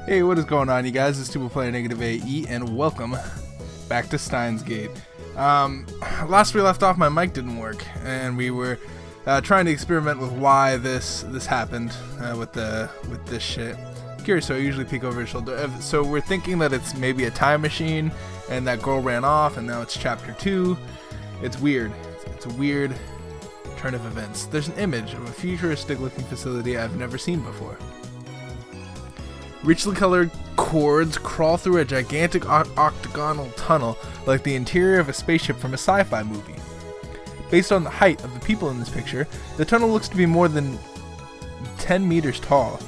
Hey, what is going on, you guys? It's Two Player NegativeAE, and welcome back to Steins Gate. Last we left off, my mic didn't work, and we were trying to experiment with why this happened with this shit. Curious, so I usually peek over his shoulder. So we're thinking that it's maybe a time machine, and that girl ran off, and now it's chapter 2. It's weird. It's a weird turn of events. There's an image of a futuristic-looking facility I've never seen before. Richly colored cords crawl through a gigantic octagonal tunnel like the interior of a spaceship from a sci-fi movie. Based on the height of the people in this picture, the tunnel looks to be more than 10 meters tall.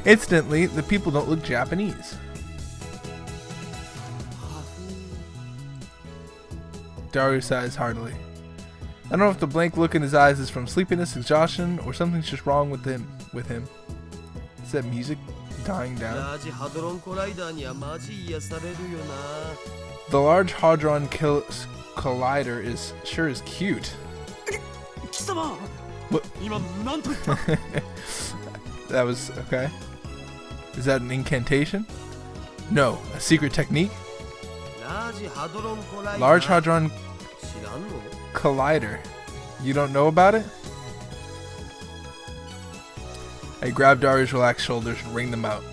Instantly, the people don't look Japanese. Daru sighs heartily. I don't know if the blank look in his eyes is from sleepiness, exhaustion, or something's just wrong with him. Is that music dying down? The Large Hadron Collider sure is cute. What? That was okay. Is that an incantation? No, a secret technique? Large Hadron Collider. You don't know about it? I grab Daru's relaxed shoulders and wring them out.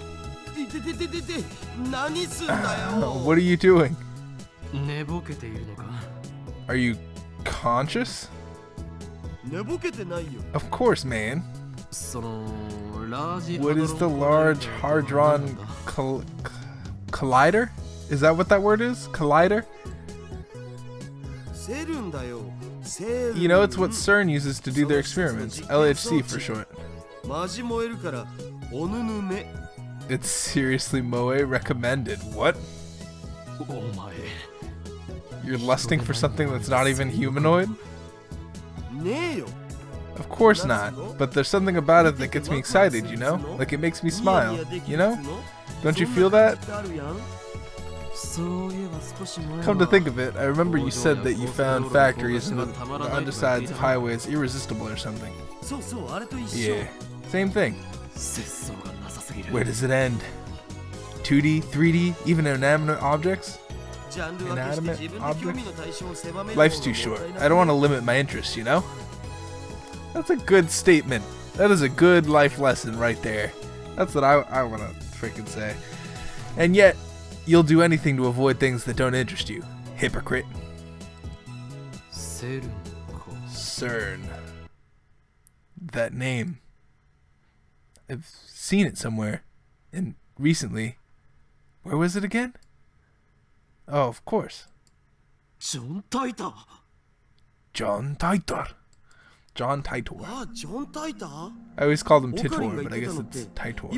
What are you doing? Are you conscious? Of course, man. What is the Large Hadron Collider? Is that what that word is? Collider? You know, it's what CERN uses to do their experiments. LHC for short. It's seriously Moe recommended. What? You're lusting for something that's not even humanoid? Of course not, but there's something about it that gets me excited, you know? Like it makes me smile, you know? Don't you feel that? Come to think of it, I remember you said that you found factories and the undersides of highways irresistible or something. Yeah, same thing. Where does it end? 2D, 3D, even inanimate objects? Inanimate objects? Life's too short. I don't want to limit my interests, you know? That's a good statement. That is a good life lesson right there. That's what I want to freaking say. And yet, you'll do anything to avoid things that don't interest you. Hypocrite. CERN. That name. I've seen it somewhere. And recently. Where was it again? Oh, of course. John Titor. John Titor. I always called him Titor, but I guess it's Titor.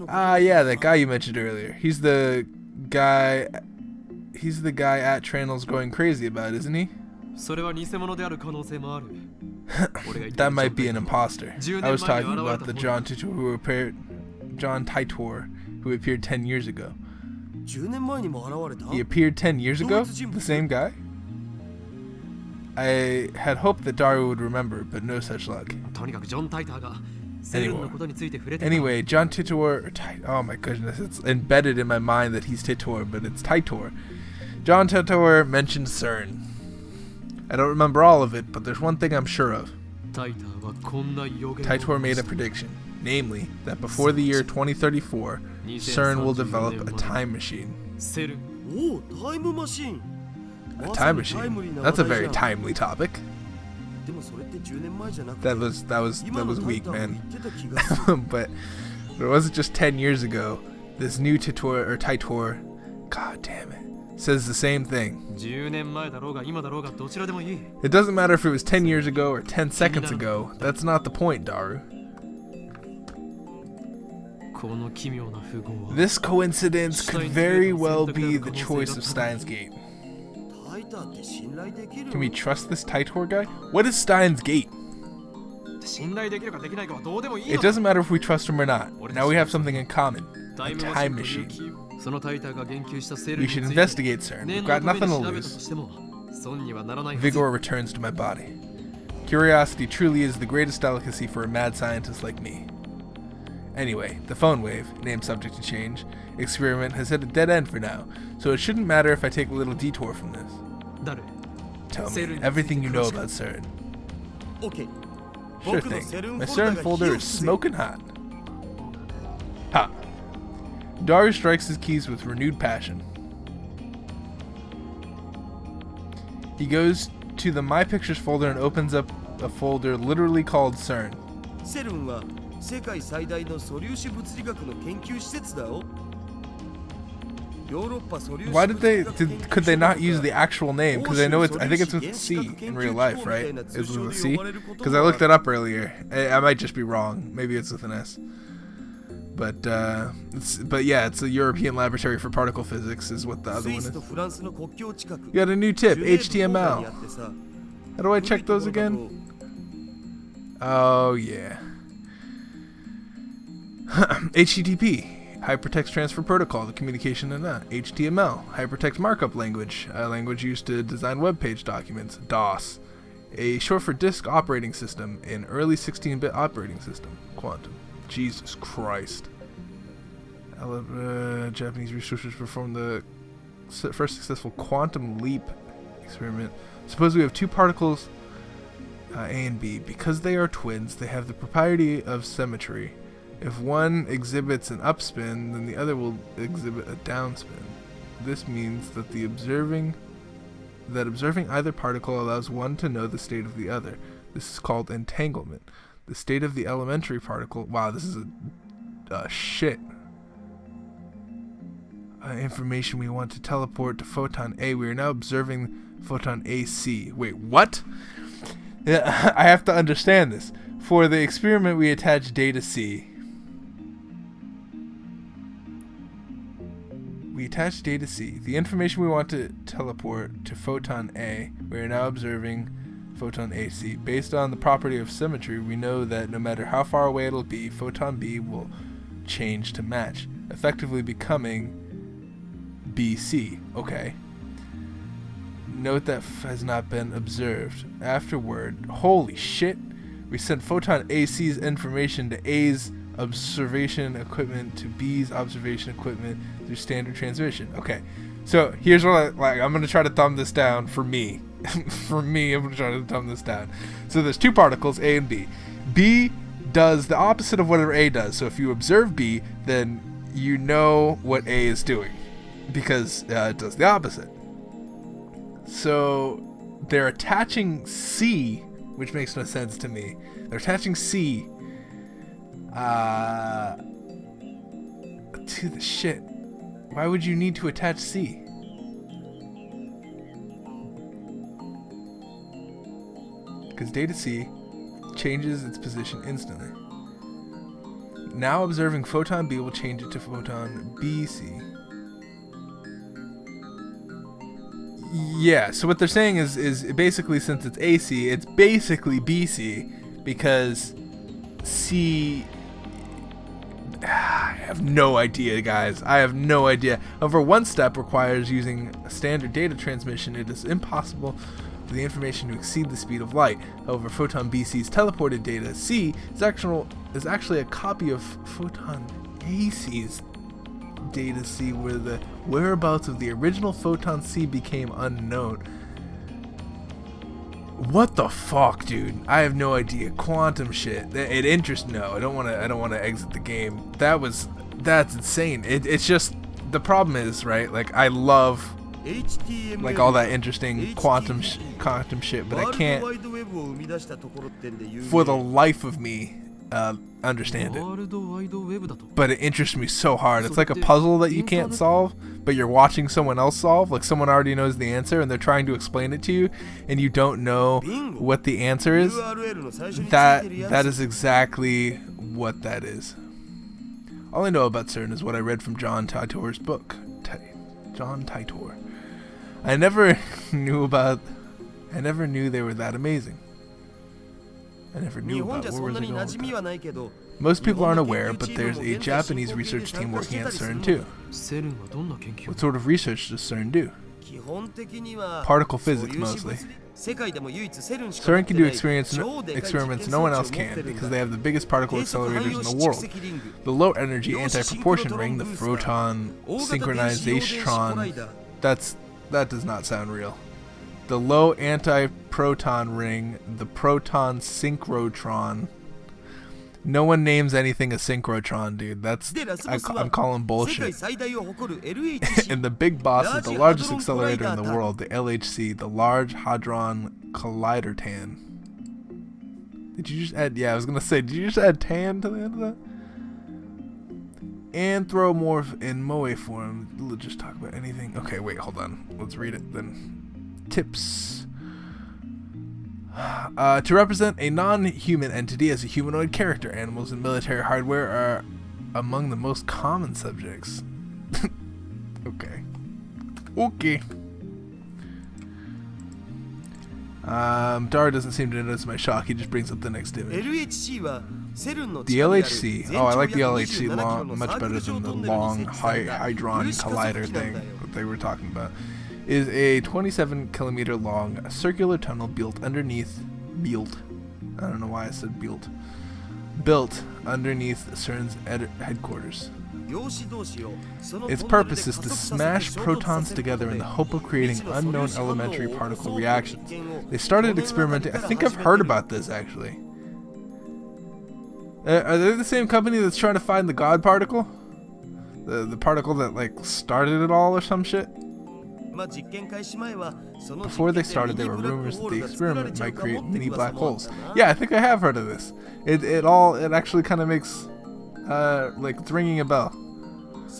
Ah, yeah, that guy you mentioned earlier. He's the guy at Tranel's going crazy about, isn't he? That might be an imposter. I was talking about the John Titor who appeared 10 years ago. He appeared 10 years ago? The same guy? I had hoped that Daru would remember, but no such luck. Anyway, John Titor, oh my goodness, it's embedded in my mind that he's Titor, but it's Titor. John Titor mentioned CERN. I don't remember all of it, but there's one thing I'm sure of. Titor made a prediction, namely, that before the year 2034, CERN will develop a time machine. A time machine? That's a very timely topic. That was weak, man. But it wasn't just 10 years ago. This new Titor, god damn it, says the same thing. It doesn't matter if it was 10 years ago or 10 seconds ago. That's not the point, Daru. This coincidence could very well be the choice of Steins Gate. Can we trust this Titor guy? What is Steins Gate? It doesn't matter if we trust him or not. Now we have something in common. A time machine. We should investigate, sir. We've got nothing to lose. Vigor returns to my body. Curiosity truly is the greatest delicacy for a mad scientist like me. Anyway, the phone wave, name subject to change, experiment has hit a dead end for now, so it shouldn't matter if I take a little detour from this. Tell me everything you know about CERN. Sure thing. My CERN folder is smoking hot. Ha! Daru strikes his keys with renewed passion. He goes to the My Pictures folder and opens up a folder literally called CERN. Why could they not use the actual name? Because I think it's with a C in real life, right? It's with a C? Because I looked it up earlier. I might just be wrong. Maybe it's with an S. But yeah, it's a European Laboratory for Particle Physics is what the other one is. You got a new tip, HTML. How do I check those again? Oh yeah. HTTP, Hypertext Transfer Protocol, the communication in that. HTML, Hypertext Markup Language, a language used to design web page documents. DOS, a short for Disk Operating System, an early 16-bit operating system. Quantum. Jesus Christ. Japanese researchers performed the first successful quantum leap experiment. Suppose we have two particles, A and B. Because they are twins, they have the property of symmetry. If one exhibits an upspin, then the other will exhibit a downspin. This means that observing either particle allows one to know the state of the other. This is called entanglement. The state of the elementary particle. Wow, this is a shit. Information we want to teleport to photon A. We are now observing photon AC. Wait, what? Yeah, I have to understand this. For the experiment, we attach data C. We attach data C. The information we want to teleport to photon A. We are now observing photon AC. Based on the property of symmetry, we know that no matter how far away it'll be, photon B will change to match, effectively becoming BC. Okay. Note that has not been observed. Afterward, holy shit, we sent photon AC's information to A's observation equipment to B's observation equipment through standard transmission. Okay, so here's what I'm gonna try to thumb this down for me. For me, I'm gonna try to thumb this down. So there's two particles, A and B. B does the opposite of whatever A does. So if you observe B, then you know what A is doing because it does the opposite. So they're attaching C, which makes no sense to me. They're attaching C to the shit. Why would you need to attach C? Because data C changes its position instantly. Now observing photon B will change it to photon BC. Yeah, so what they're saying is basically, since it's AC, it's basically BC, because C... I have no idea, guys. I have no idea. However, one step requires using a standard data transmission. It is impossible for the information to exceed the speed of light. However, photon BC's teleported data C is actually a copy of photon AC's data C, where the whereabouts of the original photon C became unknown. What the fuck, dude? I have no idea. Quantum shit. It interests. No, I don't want to exit the game. That's insane. It's just, the problem is, right? Like, I love like all that interesting quantum shit, but I can't for the life of me understand it. But it interests me so hard. It's like a puzzle that you can't solve, but you're watching someone else solve. Like, someone already knows the answer and they're trying to explain it to you, and you don't know what the answer is. That is exactly what that is. All I know about CERN is what I read from John Titor's book. John Titor. I never knew they were that amazing. I never knew about where was I going. Most people aren't aware, but there's a Japanese research team working at CERN too. What sort of research does CERN do? Particle physics mostly. CERN can do experiments no one else can because they have the biggest particle accelerators in the world. The low energy anti-proportion ring, the proton synchronization, that does not sound real. The low anti-proton ring, the proton synchrotron. No one names anything a synchrotron, dude. I'm calling bullshit. And the big boss is the largest accelerator in the world, the LHC, the Large Hadron Collider TAN. Did you just add? Yeah, I was gonna say, did you just add TAN to the end of that? Anthropomorph in Moe form. Let's just talk about anything. Okay, wait, hold on. Let's read it then. Tips. To represent a non-human entity as a humanoid character, animals and military hardware are among the most common subjects. Okay. Dara doesn't seem to notice my shock. He just brings up the next image. The LHC. Oh, I like the LHC much better than the long Hadron Collider thing that they were talking about. Is a 27-kilometer long circular tunnel built underneath I don't know why I said built underneath CERN's headquarters. Its purpose is to smash protons together in the hope of creating unknown elementary particle reactions. They started experimenting. I think I've heard about this actually. Are they the same company that's trying to find the God particle? The particle that like started it all or some shit? Before they started, there were rumors that the experiment might create mini black holes. Yeah, I think I have heard of this. It actually kind of makes like it's ringing a bell.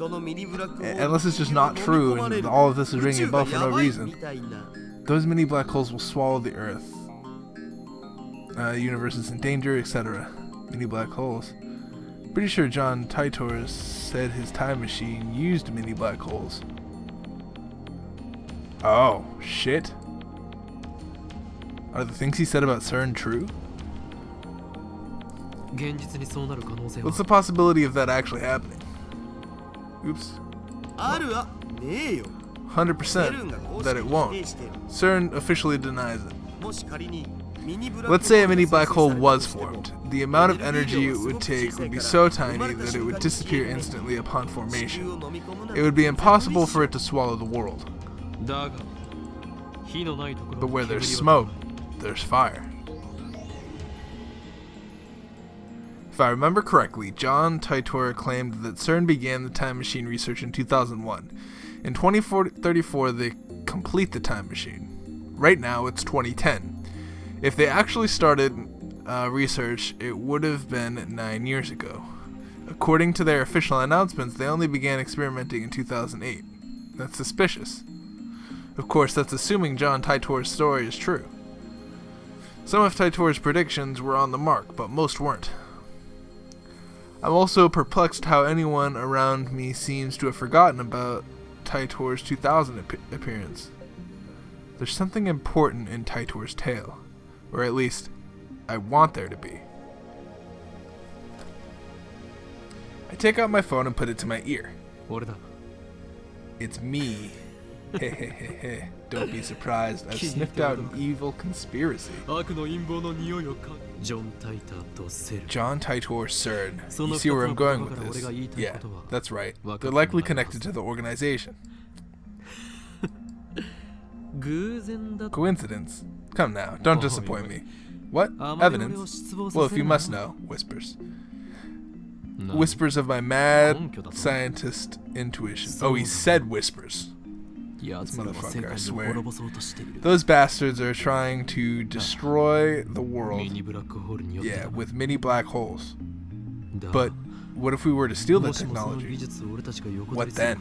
Unless it's just not true and all of this is ringing a bell for no reason. Those mini black holes will swallow the Earth. Universe is in danger, etc. Mini black holes. Pretty sure John Titor said his time machine used mini black holes. Oh, shit. Are the things he said about CERN true? What's the possibility of that actually happening? Oops. 100% that it won't. CERN officially denies it. Let's say a mini black hole was formed. The amount of energy it would take would be so tiny that it would disappear instantly upon formation. It would be impossible for it to swallow the world. But where there's smoke, there's fire. If I remember correctly, John Titor claimed that CERN began the time machine research in 2001. In 2034, they complete the time machine. Right now, it's 2010. If they actually started research, it would have been 9 years ago. According to their official announcements, they only began experimenting in 2008. That's suspicious. Of course, that's assuming John Titor's story is true. Some of Titor's predictions were on the mark, but most weren't. I'm also perplexed how anyone around me seems to have forgotten about Titor's 2000 appearance. There's something important in Titor's tale, or at least, I want there to be. I take out my phone and put it to my ear. It's me. Hehehehe. Don't be surprised. I've sniffed out an evil conspiracy. John Titor CERN. You see where I'm going with this? Yeah, that's right. They're likely connected to the organization. Coincidence? Come now, don't disappoint me. What? Evidence? Well, if you must know, whispers. Whispers of my mad scientist intuition. Oh, he said whispers. This motherfucker, I swear. Those bastards are trying to destroy the world. Yeah, with mini black holes. But what if we were to steal that technology? What then?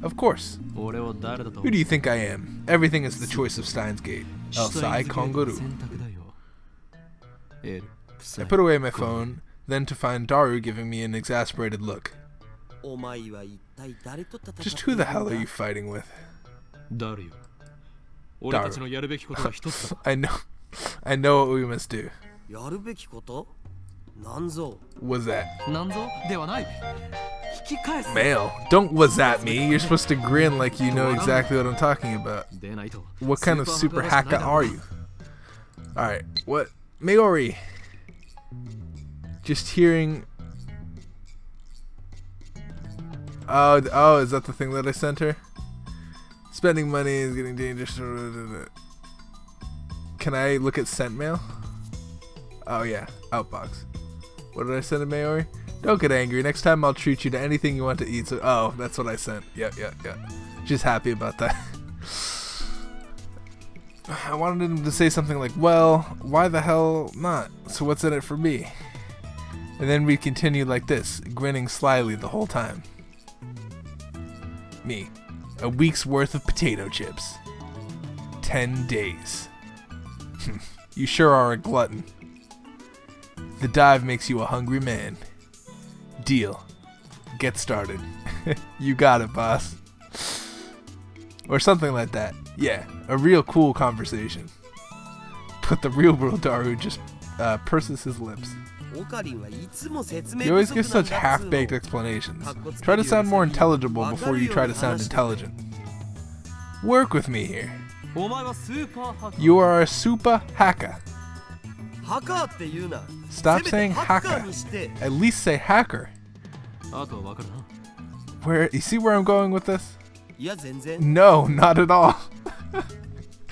Of course. Who do you think I am? Everything is the choice of Steins Gate. Else I Konguru. I put away my phone, then to find Daru giving me an exasperated look. Just who the hell are you fighting with? Daru. I know what we must do. Was that? Male. Don't was at me. You're supposed to grin like you know exactly what I'm talking about. What kind of super haka are you? Alright, what? Mayori. Just hearing... Oh, is that the thing that I sent her? Spending money is getting dangerous. Can I look at sent mail? Oh yeah, outbox. What did I send to Mayori? Don't get angry. Next time I'll treat you to anything you want to eat. So, oh, that's what I sent. Yeah. She's happy about that. I wanted him to say something like, well, why the hell not? So what's in it for me? And then we continue like this, grinning slyly the whole time. Me. A week's worth of potato chips. 10 days. You sure are a glutton. The dive makes you a hungry man. Deal. Get started. You got it, boss. Or something like that. Yeah, a real cool conversation. But the real world Daru just purses his lips. You always give such half-baked explanations. Try to sound more intelligible before you try to sound intelligent. Work with me here. You are a super haka. Stop saying haka. At least say hacker. Where you see where I'm going with this? No, not at all.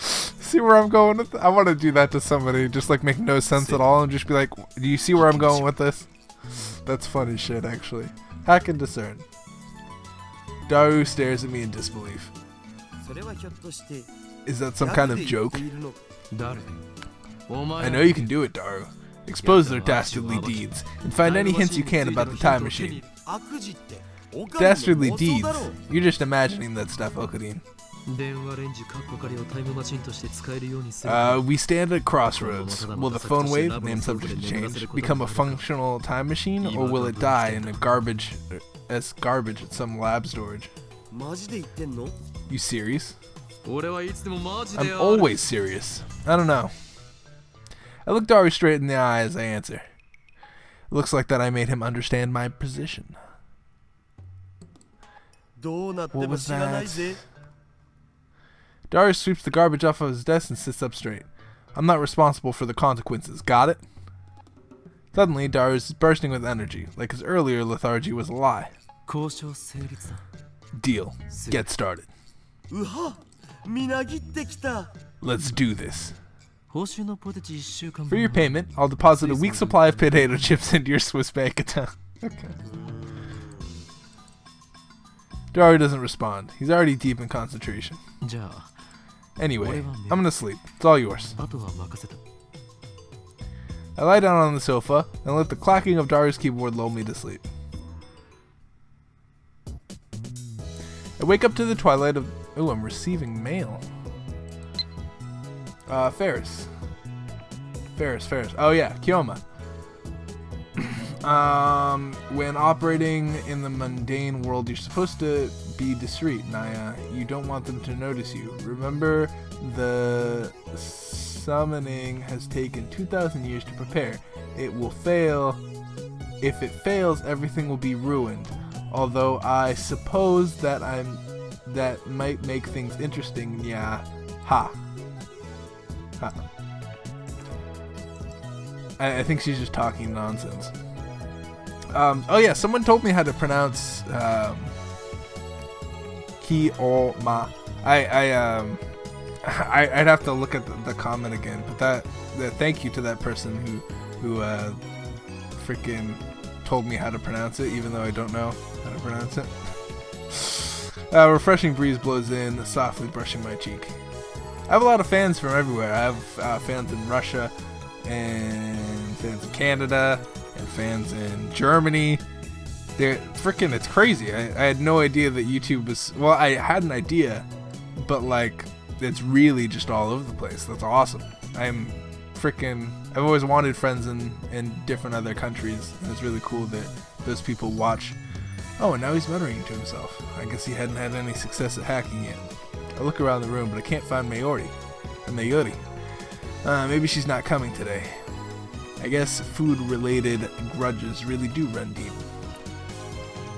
See where I'm going with this? I want to do that to somebody, just like make no sense at all and just be like, do you see where I'm going with this? That's funny shit, actually. Hack and discern. Daru stares at me in disbelief. Is that some kind of joke? I know you can do it, Daru. Expose their dastardly deeds, and find any hints you can about the time machine. Dastardly deeds? You're just imagining that stuff, Okarin. We stand at crossroads. Will the phone wave, named subject to change, become a functional time machine, or will it die in garbage at some lab storage? You serious? I'm always serious. I don't know. I look Daru straight in the eye as I answer. It looks like that I made him understand my position. What was that? Daru sweeps the garbage off of his desk and sits up straight. I'm not responsible for the consequences. Got it? Suddenly, Daru is bursting with energy, like his earlier lethargy was a lie. Deal. Get started. Let's do this. For your payment, I'll deposit a week's supply of potato chips into your Swiss bank account. Okay. Daru doesn't respond. He's already deep in concentration. Anyway, I'm gonna sleep. It's all yours. I lie down on the sofa and let the clacking of Daru's keyboard lull me to sleep. I wake up to the twilight of... Ooh, I'm receiving mail. Ferris. Oh yeah, Kyoma. When operating in the mundane world, you're supposed to be discreet, Naya. You don't want them to notice you. Remember, the summoning has taken 2,000 years to prepare. It will fail. If it fails, everything will be ruined. Although I suppose that that might make things interesting. Yeah. Ha. I think she's just talking nonsense. Oh yeah, someone told me how to pronounce Ki-o-ma. I'd have to look at the comment again, but that thank you to that person who freaking told me how to pronounce it, even though I don't know how to pronounce it. A refreshing breeze blows in, softly brushing my cheek. I have a lot of fans from everywhere. I have fans in Russia, and fans in Canada, and fans in Germany. They're freaking, it's crazy. I had no idea that YouTube was, well, I had an idea, but like, it's really just all over the place. That's awesome. I've always wanted friends in different other countries, and it's really cool that those people watch. Oh, and now he's muttering to himself. I guess he hadn't had any success at hacking yet. I look around the room, but I can't find Mayori. Maybe she's not coming today. I guess food-related grudges really do run deep.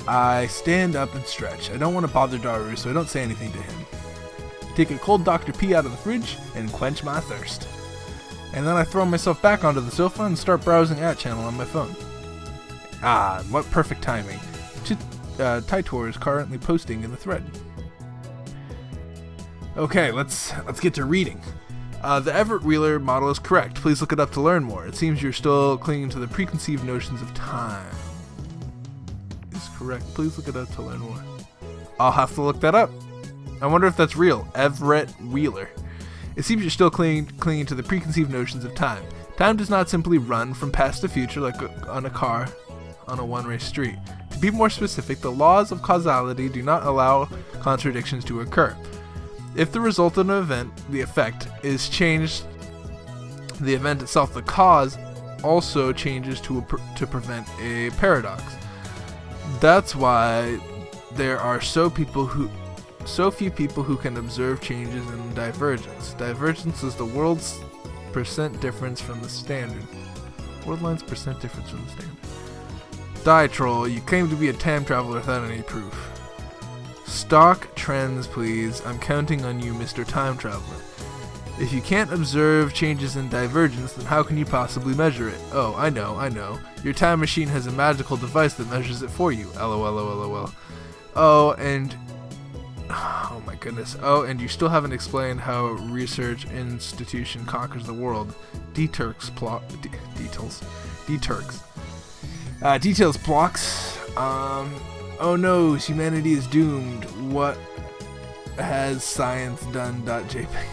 I stand up and stretch. I don't want to bother Daru, so I don't say anything to him. Take a cold Dr. P out of the fridge and quench my thirst. And then I throw myself back onto the sofa and start browsing @channel on my phone. Ah, what perfect timing. Taitor is currently posting in the thread. Okay, let's get to reading. The Everett Wheeler model is correct. Please look it up to learn more. It seems you're still clinging to the preconceived notions of time. Is correct. Please look it up to learn more. I'll have to look that up. I wonder if that's real. Everett Wheeler. It seems you're still clinging to the preconceived notions of time. Time does not simply run from past to future like on a car on a one-way street. To be more specific, the laws of causality do not allow contradictions to occur. If the result of an event, the effect, is changed, the event itself, the cause, also changes to prevent a paradox. That's why there are so few people who can observe changes in divergence. Divergence is the world's percent difference from the standard. World line's percent difference from the standard. Die troll, you claim to be a time traveler without any proof. Stock trends, please. I'm counting on you, Mr. Time Traveler. If you can't observe changes in divergence, then how can you possibly measure it? Oh, I know. Your time machine has a magical device that measures it for you. LOL. Oh, my goodness. Oh, and you still haven't explained how research institution conquers the world. Details blocks. Oh no, humanity is doomed. What has science done? JPEG.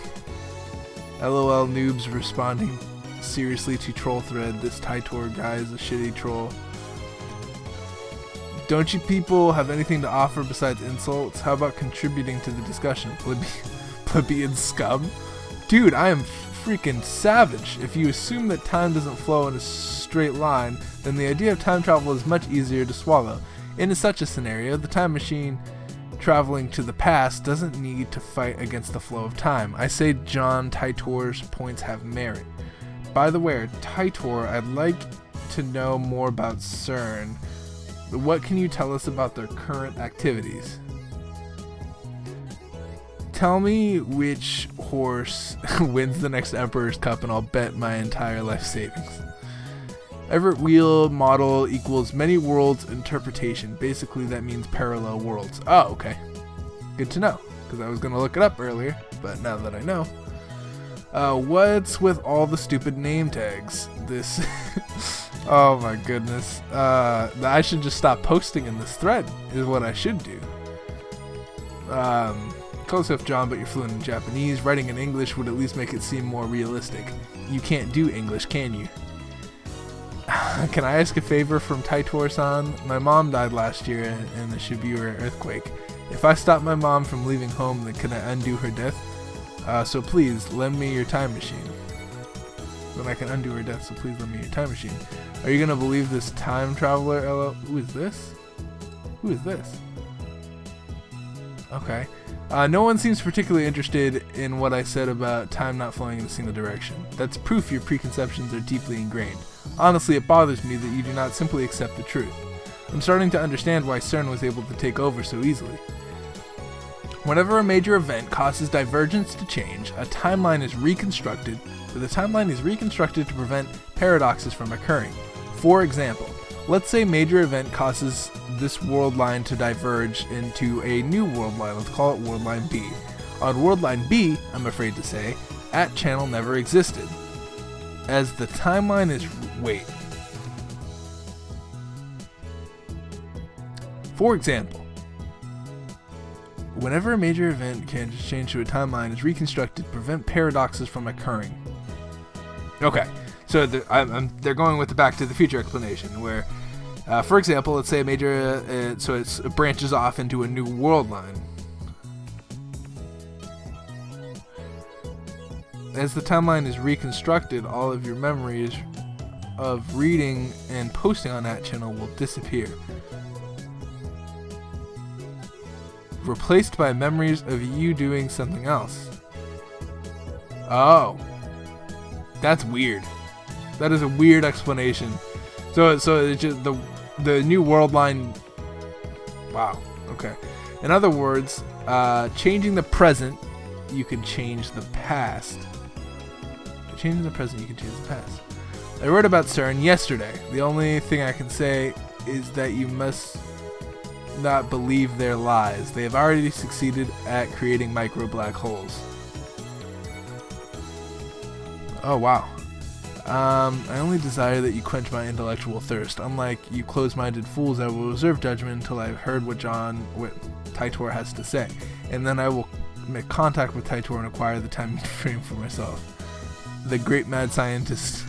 LOL noobs responding seriously to troll thread. This Taitor guy is a shitty troll. Don't you people have anything to offer besides insults? How about contributing to the discussion? Plebeian scum? Dude, I am freaking savage. If you assume that time doesn't flow in a straight line, then the idea of time travel is much easier to swallow. In such a scenario, the time machine traveling to the past doesn't need to fight against the flow of time. I say John Taitor's points have merit. By the way, Taitor, I'd like to know more about CERN. What can you tell us about their current activities? Tell me which horse wins the next Emperor's Cup and I'll bet my entire life savings. Everett wheel model equals many worlds interpretation. Basically that means parallel worlds. Oh, okay. Good to know, because I was going to look it up earlier, but now that I know. What's with all the stupid name tags? This... oh my goodness. I should just stop posting in this thread, is what I should do. Close enough, John, but you're fluent in Japanese. Writing in English would at least make it seem more realistic. You can't do English, can you? Can I ask a favor from Taitor-san? My mom died last year in the Shibuya earthquake. If I stop my mom from leaving home, then can I undo her death? So please, lend me your time machine. Then I can undo her death, so please lend me your time machine. Are you gonna believe this time traveler? Who is this? Who is this? Okay. No one seems particularly interested in what I said about time not flowing in a single direction. That's proof your preconceptions are deeply ingrained. Honestly, it bothers me that you do not simply accept the truth. I'm starting to understand why CERN was able to take over so easily. Whenever a major event causes divergence to change, a timeline is reconstructed, but the timeline is reconstructed to prevent paradoxes from occurring. For example, let's say a major event causes this world line to diverge into a new world line. Let's call it world line B. On world line B, I'm afraid to say, @channel never existed. As the timeline is... wait. For example, whenever a major event can change to a timeline is reconstructed to prevent paradoxes from occurring. Okay, so they're going with the Back to the Future explanation, where, for example, let's say a major, it branches off into a new world line. As the timeline is reconstructed, all of your memories of reading and posting on that channel will disappear, replaced by memories of you doing something else. Oh, that's weird. That is a weird explanation. So it's just the new world line Wow. Okay. In other words, changing the present, you can change the past. Changing the present, you can change the past. I wrote about CERN yesterday. The only thing I can say is that you must not believe their lies. They have already succeeded at creating micro black holes. Oh, wow. I only desire that you quench my intellectual thirst. Unlike you close-minded fools, I will reserve judgment until I've heard what Taitor has to say. And then I will make contact with Taitor and acquire the time frame for myself. The great mad scientist.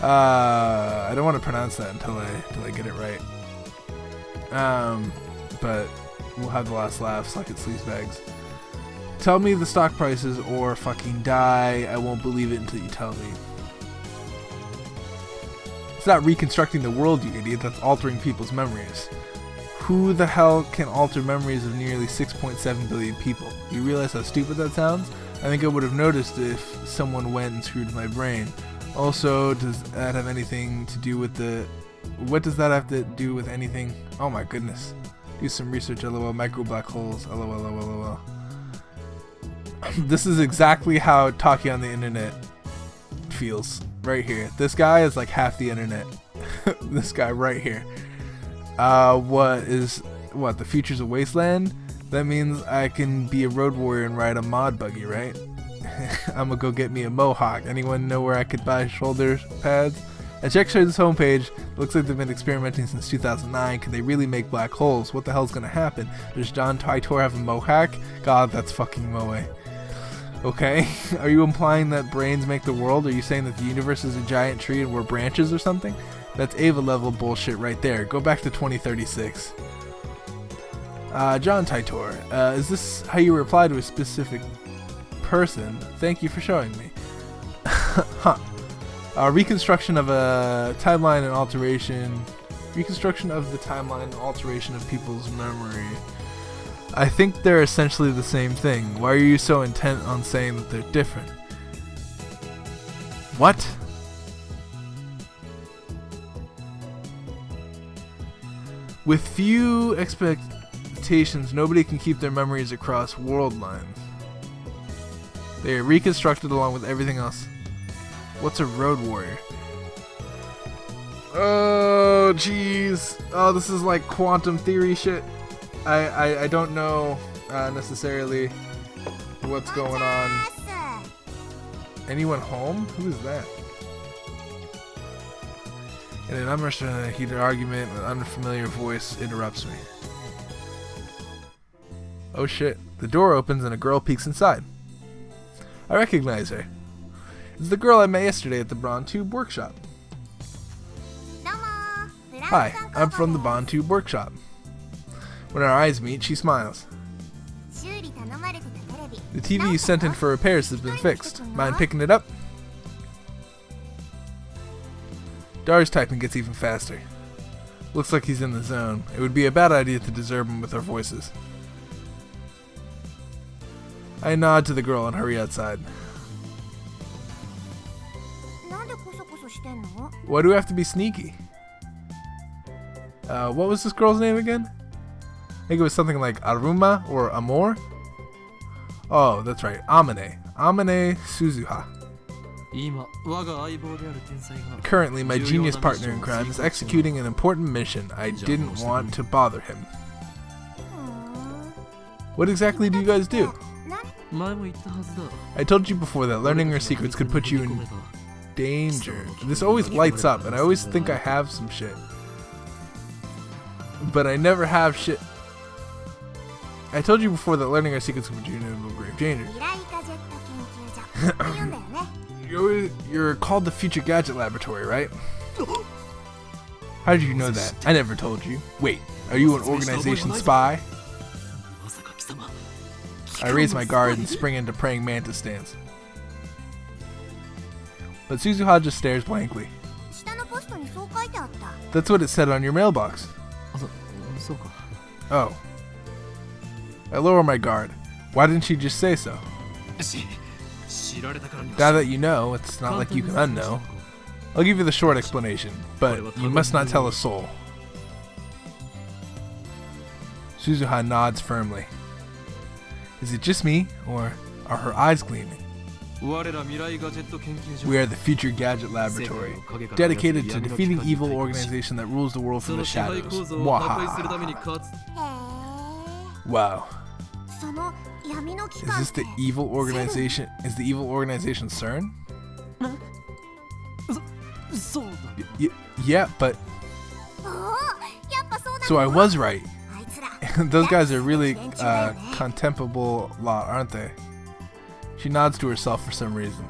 I don't want to pronounce that until I get it right. But we'll have the last laugh, suck it sleazebags. Tell me the stock prices or fucking die. I won't believe it until you tell me. It's not reconstructing the world, you idiot. That's altering people's memories. Who the hell can alter memories of nearly 6.7 billion people? You realize how stupid that sounds? I think I would have noticed if someone went and screwed my brain. Also, does that have anything to do with the... What does that have to do with anything? Oh my goodness. Do some research, lol. Micro black holes, lol. This is exactly how talking on the internet feels. Right here. This guy is like half the internet. This guy right here. The future's a wasteland? That means I can be a road warrior and ride a mod buggy, right? I'm gonna go get me a mohawk. Anyone know where I could buy shoulder pads? I checked this homepage. Looks like they've been experimenting since 2009. Can they really make black holes? What the hell's gonna happen? Does John Taitor have a mohawk? God, that's fucking moe. Okay. Are you implying that brains make the world? Are you saying that the universe is a giant tree and we're branches or something? That's Ava level bullshit right there. Go back to 2036. John Taitor, is this how you reply to a specific person? Thank you for showing me. Huh. Reconstruction of a timeline and alteration. Reconstruction of the timeline and alteration of people's memory. I think they're essentially the same thing. Why are you so intent on saying that they're different? What? With few expectations, nobody can keep their memories across world lines. They are reconstructed along with everything else. What's a road warrior? Oh, jeez. Oh, this is like quantum theory shit. I don't know necessarily what's going on. Anyone home? Who is that? In an unrestrained heated argument, an unfamiliar voice interrupts me. Oh shit. The door opens and a girl peeks inside. I recognize her. It's the girl I met yesterday at the Bond Tube Workshop. Hi, I'm from the Bond Tube Workshop. When our eyes meet, she smiles. The TV you sent in for repairs has been fixed. Mind picking it up? Dar's typing gets even faster. Looks like he's in the zone. It would be a bad idea to disturb him with our voices. I nod to the girl and hurry outside. Why do we have to be sneaky? What was this girl's name again? I think it was something like Aruma or Amor. Oh, that's right. Amane Suzuha. Currently, my genius partner in crime is executing an important mission. I didn't want to bother him. What exactly do you guys do? I told you before that learning your secrets could put you in danger. This always lights up, and I always think I have some shit. But I never have shit. I told you before that learning our secrets could put you in grave danger. You're called the Future Gadget Laboratory, right? How did you know that? I never told you. Wait, are you an organization spy? I raise my guard and spring into praying mantis stance. But Suzuha just stares blankly. That's what it said on your mailbox. Oh. I lower my guard. Why didn't she just say so? Now that you know, it's not like you can unknow. I'll give you the short explanation, but you must not tell a soul. Suzuha nods firmly. Is it just me, or are her eyes gleaming? We are the Future Gadget Laboratory, dedicated to defeating evil organization that rules the world from the shadows. Waha. Wow. Is this the evil organization? Is the evil organization CERN? Yeah, but... So I was right. Those guys are really contemptible lot, aren't they? She nods to herself for some reason.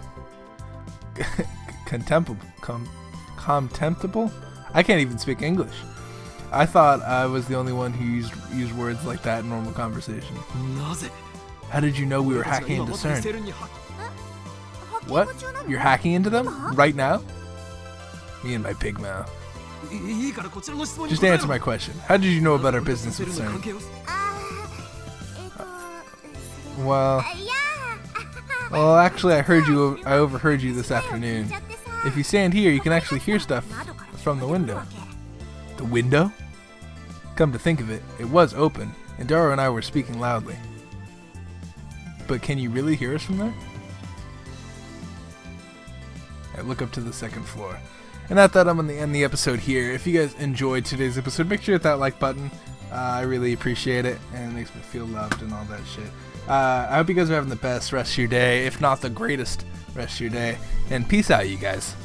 Contemptible? I can't even speak English. I thought I was the only one who used words like that in normal conversation. How did you know we were hacking into CERN? What? You're hacking into them? Right now? Me and my pig mouth. Just answer my question. How did you know about our business with CERN? Well, actually, I overheard you this afternoon. If you stand here, you can actually hear stuff from the window. The window? Come to think of it, it was open, and Daro and I were speaking loudly. But can you really hear us from there? I look up to the second floor. And at that, I'm going to end the episode here. If you guys enjoyed today's episode, make sure to hit that like button. I really appreciate it, and it makes me feel loved and all that shit. I hope you guys are having the best rest of your day, if not the greatest rest of your day. And peace out, you guys.